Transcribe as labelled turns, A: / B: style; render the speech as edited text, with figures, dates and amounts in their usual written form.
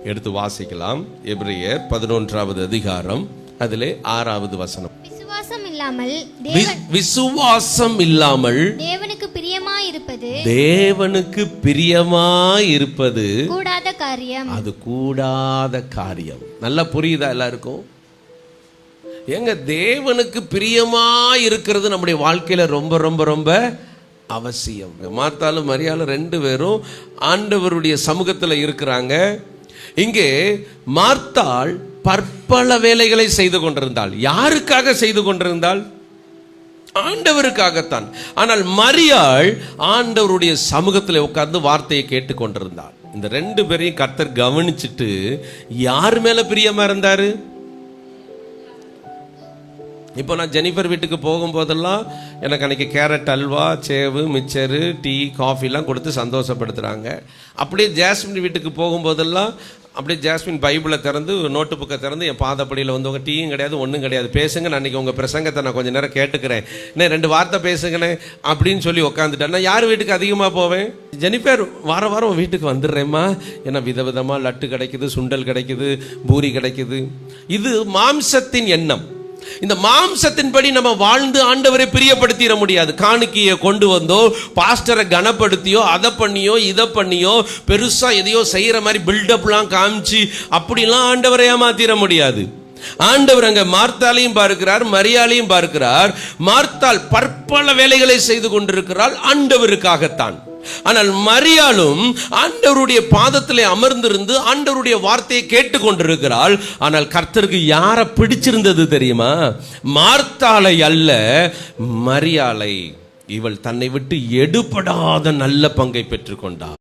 A: எடுத்து வாசிக்கலாம். எபிரேயர் 11வது அதிகாரம், அதிலே 6வது வசனம். விசுவாசம் இல்லாமல்
B: தேவனுக்கு பிரியமாயிருப்பது
A: கூடாத காரியம். அது கூடாத காரியம். நல்லா புரியுதா எல்லாருக்கும்? எங்க தேவனுக்கு பிரியமா இருக்கிறது நம்முடைய வாழ்க்கையில ரொம்ப ரொம்ப ரொம்ப அவசியம். மார்த்தாலும் மரியாளும் 2 பேரும் ஆண்டவருடைய சமூகத்தில் இருக்கிறாங்க. இங்கே மார்த்தாள் பற்பல வேலைகளை செய்து கொண்டிருந்தாள். யாருக்காக செய்து கொண்டிருந்தாள்? ஆண்டவருக்காகத்தான். ஆனால் மரியாள் ஆண்டவருடைய சமூகத்தில் உட்கார்ந்து வார்த்தையை கேட்டு கொண்டிருந்தாள். இந்த 2 பேரையும் கர்த்தர் கவனிச்சுட்டு யார் மேல பிரியமா இருந்தாரு? இப்போ நான் ஜெனிஃபர் வீட்டுக்கு போகும்போதெல்லாம் எனக்கு அன்றைக்கி கேரட் அல்வா, சேவு, மிச்சரு, டீ, காஃபிலாம் கொடுத்து சந்தோஷப்படுத்துகிறாங்க. அப்படியே ஜாஸ்மின் வீட்டுக்கு போகும்போதெல்லாம் அப்படியே ஜாஸ்மின் பைபிளை திறந்து, நோட்டு புக்கை திறந்து என் பாதப்படியில் வந்து உங்கள் டீயும் கிடையாது, ஒன்றும் கிடையாது, பேசுங்க, நான் அன்றைக்கி உங்கள் பிரசங்கத்தை நான் கொஞ்சம் நேரம் கேட்டுக்கிறேன், என்ன 2 வார்த்தை பேசுங்கண்ணே அப்படின்னு சொல்லி உட்காந்துட்டேன். நான் யார் வீட்டுக்கு அதிகமாக போவேன்? ஜெனிஃபர் வாரம் வாரம் வீட்டுக்கு வந்துடுறேம்மா, ஏன்னா விதவிதமாக லட்டு கிடைக்குது, சுண்டல் கிடைக்குது, பூரி கிடைக்குது. இது மாம்சத்தின் எண்ணம். இந்த மாம்சத்தின்படி நம்ம வாழ்ந்து ஆண்டவரை பிரியப்படுத்திட முடியாது. காணிக்கையை கொண்டு வந்தோ, பாஸ்டரை கனப்படுத்தியோ, அதை பண்ணியோ இதை பண்ணியோ, பெருசா எதையோ செய்யற மாதிரி பில்டப்லாம் காமிச்சு அப்படிலாம் ஆண்டவரை ஏமாத்திட முடியாது. ஆண்டவர் அங்க மார்த்தாலையும் பார்க்கிறார், மரியாளையும் பார்க்கிறார். மார்த்தாள் பற்பல வேலைகளை செய்து கொண்டிருக்கிறாள் ஆண்டவருக்காகத்தான். ஆனால் மரியாளும் ஆண்டவருடைய பாதத்திலே அமர்ந்திருந்து ஆண்டவருடைய வார்த்தையை கேட்டுக் கொண்டிருக்கிறாள். ஆனால் கர்த்தருக்கு யாரை பிடிச்சிருந்தது தெரியுமா? மார்த்தாளை அல்ல, மரியாளை. இவள் தன்னை விட்டு எடுபடாத நல்ல பங்கை பெற்றுக்கொண்டாள்.